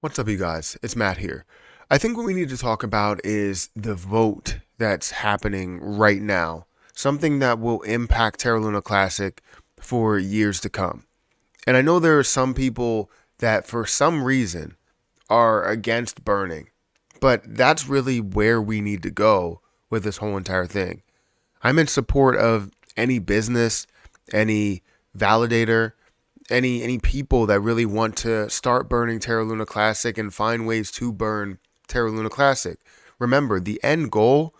What's up, you guys? It's Matt here. I think what we need to talk about is the vote that's happening right now, something that will impact Terra Luna Classic for years to come. And I know there are some people that, for some reason, are against burning, but that's really where we need to go with this whole entire thing. I'm in support of any business, any validator, any people that really want to start burning Terra Luna Classic and find ways to burn Terra Luna Classic. Remember, the end goal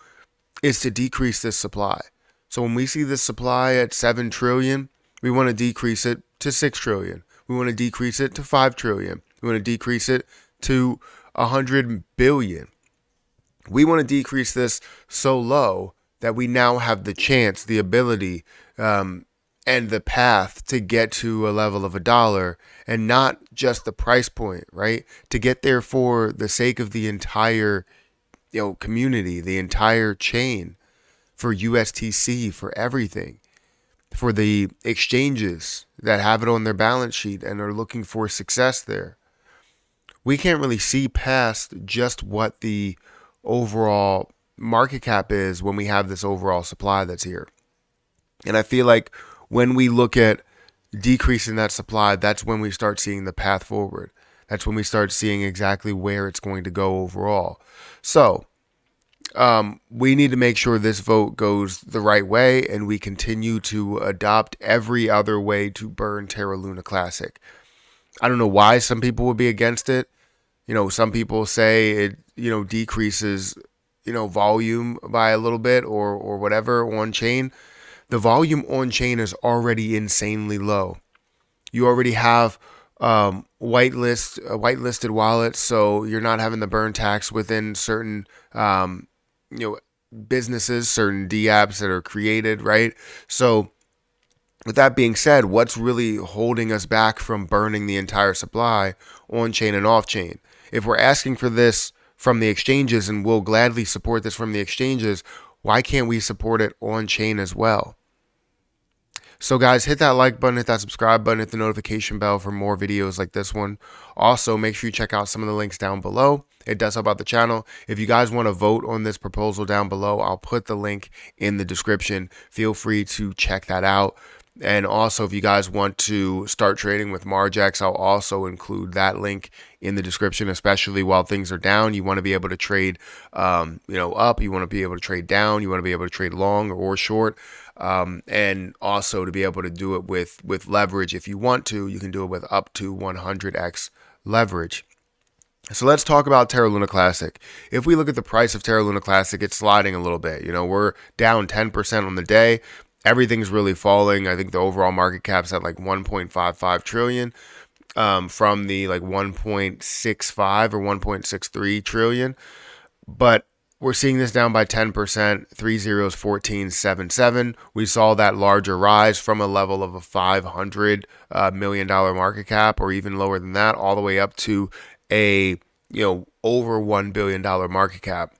is to decrease this supply. So when we see this supply at 7 trillion, we want to decrease it to 6 trillion. We want to decrease it to 5 trillion. We want to decrease it to 100 billion. We want to decrease this so low that we now have the chance, the ability, and the path to get to a level of $1 and not just the price point, right? To get there for the sake of the entire, community, the entire chain, for USTC, for everything, for the exchanges that have it on their balance sheet and are looking for success there. We can't really see past just what the overall market cap is when we have this overall supply that's here. And I feel like when we look at decreasing that supply, that's when we start seeing the path forward. That's when we start seeing exactly where it's going to go overall. So we need to make sure this vote goes the right way and we continue to adopt every other way to burn Terra Luna Classic. I don't know why some people would be against it. Some people say it, decreases, volume by a little bit or whatever on chain. The volume on chain is already insanely low. You already have whitelisted wallets, so you're not having the burn tax within certain businesses, certain DApps that are created, right? So with that being said, what's really holding us back from burning the entire supply on chain and off chain? If we're asking for this from the exchanges and we'll gladly support this from the exchanges, why can't we support it on chain as well? So guys, hit that like button, hit that subscribe button, hit the notification bell for more videos like this one. Also, make sure you check out some of the links down below. It does help out the channel. If you guys want to vote on this proposal down below, I'll put the link in the description. Feel free to check that out. And also, if you guys want to start trading with Margex, I'll also include that link in the description, especially while things are down. You want to be able to trade, up. You want to be able to trade down. You want to be able to trade long or short. And also to be able to do it with leverage. If you want to, you can do it with up to 100x leverage. So let's talk about Terra Luna Classic. If we look at the price of Terra Luna Classic, it's sliding a little bit. We're down 10% on the day. Everything's really falling. I think the overall market cap's at like 1.55 trillion from the like 1.65 or 1.63 trillion. But we're seeing this down by 10%, 3 zeros, 1477. We saw that larger rise from a level of a $500 million market cap, or even lower than that, all the way up to a over $1 billion market cap,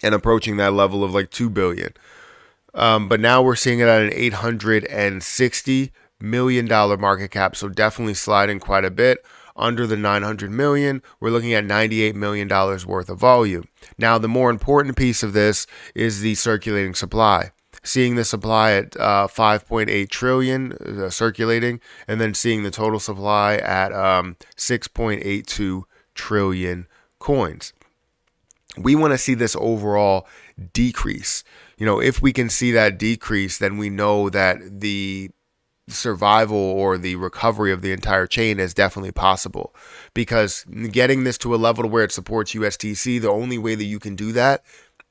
and approaching that level of like 2 billion. But now we're seeing it at an $860 million market cap, so definitely sliding quite a bit. Under the 900 million, we're looking at $98 million worth of volume. Now, the more important piece of this is the circulating supply. Seeing the supply at 5.8 trillion circulating, and then seeing the total supply at 6.82 trillion coins. We want to see this overall decrease. If we can see that decrease, then we know that the survival or the recovery of the entire chain is definitely possible, because getting this to a level to where it supports USTC, the only way that you can do that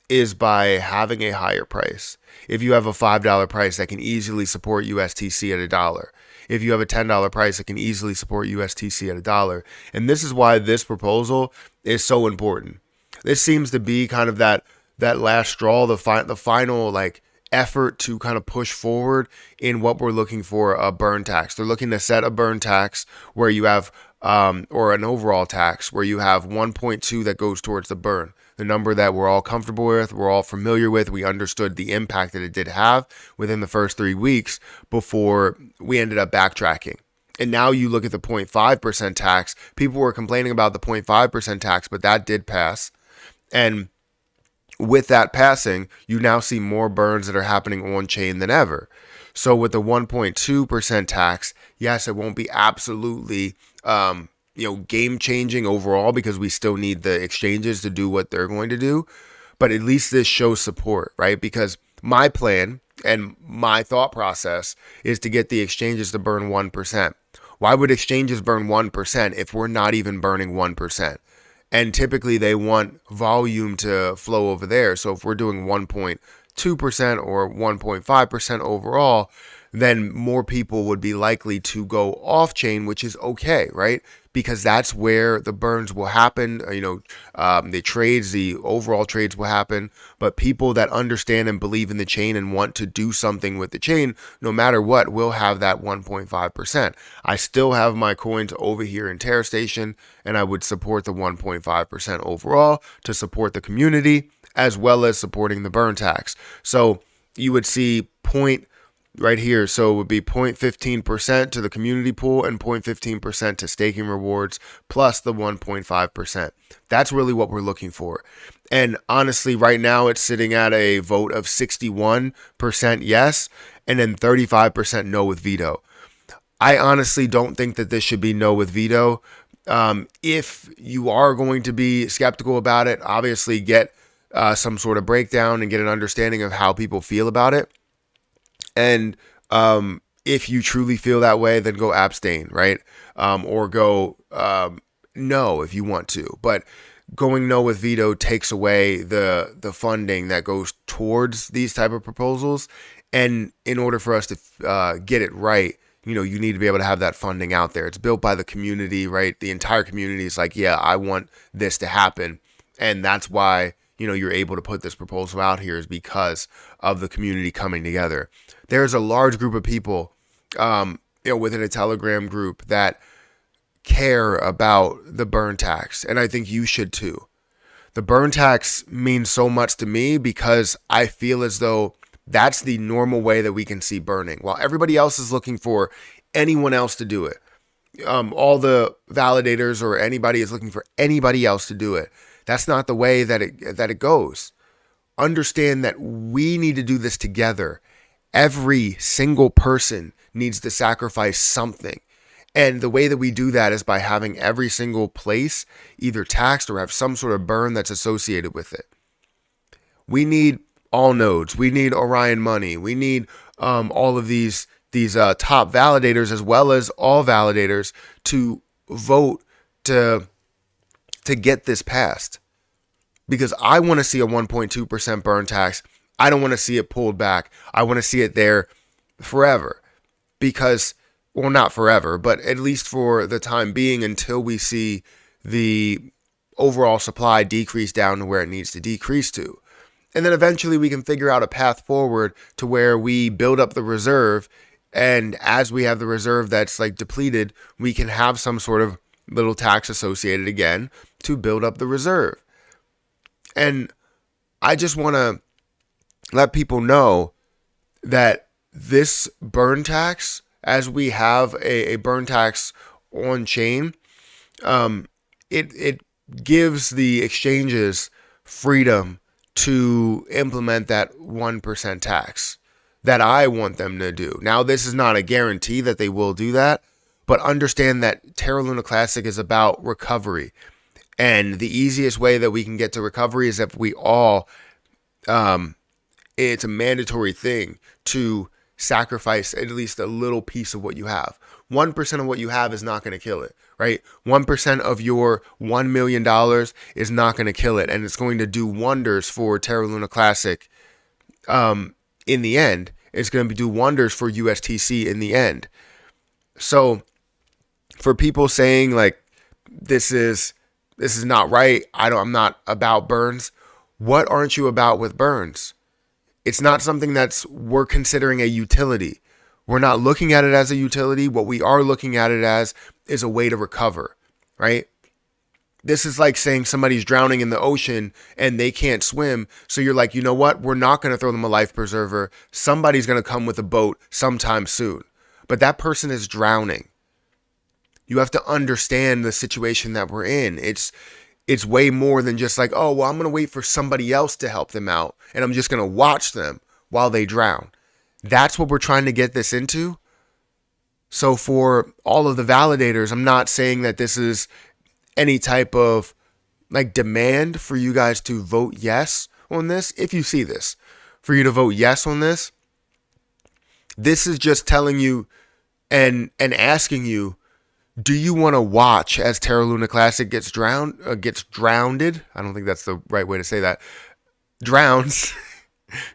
is by having a higher price. If you have a $5 price, that can easily support USTC at $1. If you have a $10 price, it can easily support USTC at $1. And this is why this proposal is so important. This seems to be kind of that last straw, the final like effort to kind of push forward in what we're looking for, a burn tax. They're looking to set a burn tax where you have, or an overall tax where you have 1.2 that goes towards the burn. The number that we're all comfortable with, we're all familiar with. We understood the impact that it did have within the first 3 weeks before we ended up backtracking. And now you look at the 0.5% tax. People were complaining about the 0.5% tax, but that did pass. And with that passing, you now see more burns that are happening on chain than ever. So with the 1.2% tax, yes, it won't be absolutely game changing overall, because we still need the exchanges to do what they're going to do. But at least this shows support, right? Because my plan and my thought process is to get the exchanges to burn 1%. Why would exchanges burn 1% if we're not even burning 1%? And typically they want volume to flow over there. So if we're doing 1.2% or 1.5% overall, then more people would be likely to go off chain, which is okay, right? Because that's where the burns will happen. The overall trades will happen. But people that understand and believe in the chain and want to do something with the chain, no matter what, will have that 1.5%. I still have my coins over here in Terra Station, and I would support the 1.5% overall to support the community, as well as supporting the burn tax. So you would see right here. So it would be 0.15% to the community pool and 0.15% to staking rewards, plus the 1.5%. That's really what we're looking for. And honestly, right now it's sitting at a vote of 61% yes, and then 35% no with veto. I honestly don't think that this should be no with veto. If you are going to be skeptical about it, obviously get some sort of breakdown and get an understanding of how people feel about it. And if you truly feel that way, then go abstain, right? Or go no if you want to. But going no with veto takes away the funding that goes towards these type of proposals. And in order for us to get it right, you need to be able to have that funding out there. It's built by the community, right? The entire community is like, yeah, I want this to happen. And that's why, you're able to put this proposal out here, is because of the community coming together. There's a large group of people, within a Telegram group that care about the burn tax. And I think you should too. The burn tax means so much to me because I feel as though that's the normal way that we can see burning, while everybody else is looking for anyone else to do it. All the validators or anybody is looking for anybody else to do it. That's not the way that it goes. Understand that we need to do this together. Every single person needs to sacrifice something. And the way that we do that is by having every single place either taxed or have some sort of burn that's associated with it. We need all nodes. We need Orion money. We need all of these top validators, as well as all validators, to vote to get this passed. Because I want to see a 1.2% burn tax. I don't want to see it pulled back. I want to see it there forever. Because, well, not forever, but at least for the time being, until we see the overall supply decrease down to where it needs to decrease to. And then eventually we can figure out a path forward to where we build up the reserve. And as we have the reserve that's like depleted, we can have some sort of little tax associated again to build up the reserve. And I just want to let people know that this burn tax, as we have a burn tax on chain, it gives the exchanges freedom to implement that 1% tax that I want them to do. Now, this is not a guarantee that they will do that, but understand that Terra Luna Classic is about recovery. And the easiest way that we can get to recovery is if we all, it's a mandatory thing to sacrifice at least a little piece of what you have. 1% of what you have is not going to kill it, right? 1% of your $1 million is not going to kill it. And it's going to do wonders for Terra Luna Classic in the end. It's going to do wonders for USTC in the end. So for people saying like, this is not right, I'm not about burns. What aren't you about with burns? It's not something we're considering a utility. We're not looking at it as a utility. What we are looking at it as is a way to recover, right? This is like saying somebody's drowning in the ocean and they can't swim. So you're like, you know what? We're not going to throw them a life preserver. Somebody's going to come with a boat sometime soon. But that person is drowning. You have to understand the situation that we're in. It's way more than just like, oh, well, I'm going to wait for somebody else to help them out, and I'm just going to watch them while they drown. That's what we're trying to get this into. So for all of the validators, I'm not saying that this is any type of like demand for you guys to vote yes on this. If you see this, for you to vote yes on this, this is just telling you and asking you, do you want to watch as Terra Luna Classic gets drowned? I don't think that's the right way to say that. Drowns.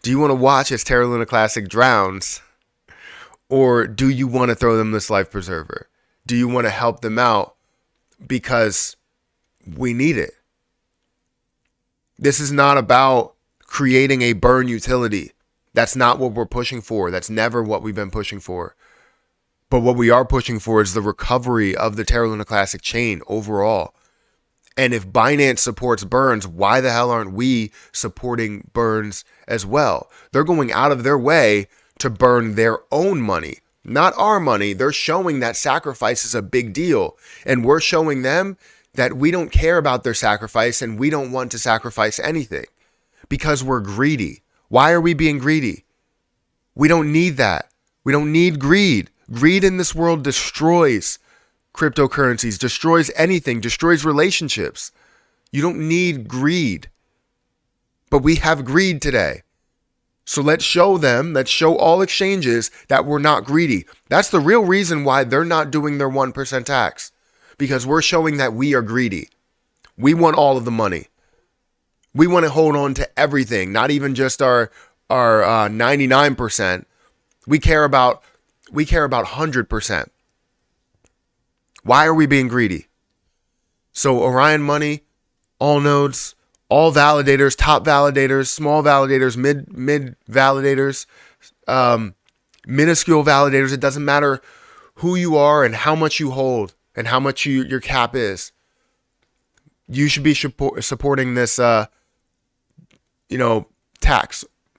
Do you want to watch as Terra Luna Classic drowns? Or do you want to throw them this life preserver? Do you want to help them out because we need it? This is not about creating a burn utility. That's not what we're pushing for. That's never what we've been pushing for. But what we are pushing for is the recovery of the Terra Luna Classic chain overall. And if Binance supports burns, why the hell aren't we supporting burns as well? They're going out of their way to burn their own money, not our money. They're showing that sacrifice is a big deal. And we're showing them that we don't care about their sacrifice and we don't want to sacrifice anything because we're greedy. Why are we being greedy? We don't need that. We don't need greed. Greed in this world destroys cryptocurrencies, destroys anything, destroys relationships. You don't need greed. But we have greed today. So let's show them, let's show all exchanges that we're not greedy. That's the real reason why they're not doing their 1% tax. Because we're showing that we are greedy. We want all of the money. We want to hold on to everything, not even just our 99%. We care about 100%. Why are we being greedy? So Orion Money, all nodes, all validators, top validators, small validators, mid validators, minuscule validators. It doesn't matter who you are and how much you hold and how much your cap is. You should be supporting this, tax,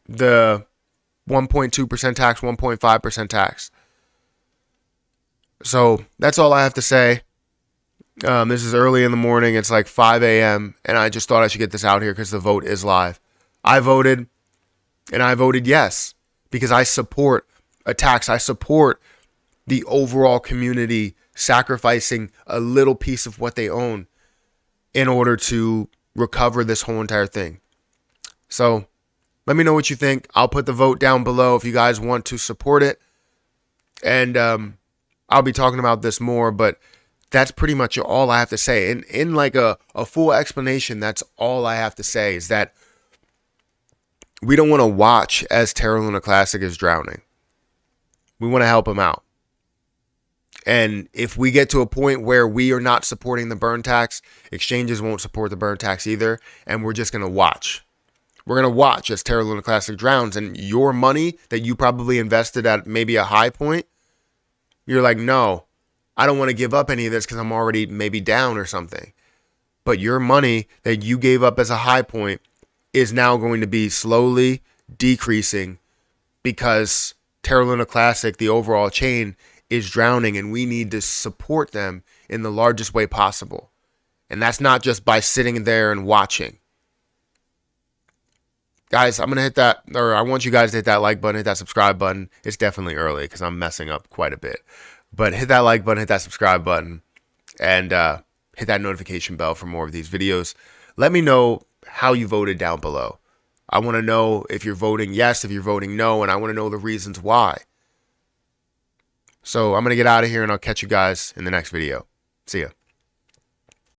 the 1.2% tax, 1.5% tax. So that's all I have to say. This is early in the morning. It's like 5 a.m. And I just thought I should get this out here because the vote is live. I voted, and I voted yes because I support a tax. I support the overall community sacrificing a little piece of what they own in order to recover this whole entire thing. So let me know what you think. I'll put the vote down below if you guys want to support it. And I'll be talking about this more, but that's pretty much all I have to say. In like a full explanation, that's all I have to say is that we don't want to watch as Terra Luna Classic is drowning. We want to help him out. And if we get to a point where we are not supporting the burn tax, exchanges won't support the burn tax either, and we're just going to watch. We're going to watch as Terra Luna Classic drowns, and your money that you probably invested at maybe a high point, you're like, no, I don't want to give up any of this because I'm already maybe down or something. But your money that you gave up as a high point is now going to be slowly decreasing because Terra Luna Classic, the overall chain, is drowning, and we need to support them in the largest way possible. And that's not just by sitting there and watching. Guys, I'm going to hit that, or I want you guys to hit that like button, hit that subscribe button. It's definitely early because I'm messing up quite a bit. But hit that like button, hit that subscribe button, and hit that notification bell for more of these videos. Let me know how you voted down below. I want to know if you're voting yes, if you're voting no, and I want to know the reasons why. So I'm going to get out of here, and I'll catch you guys in the next video. See ya.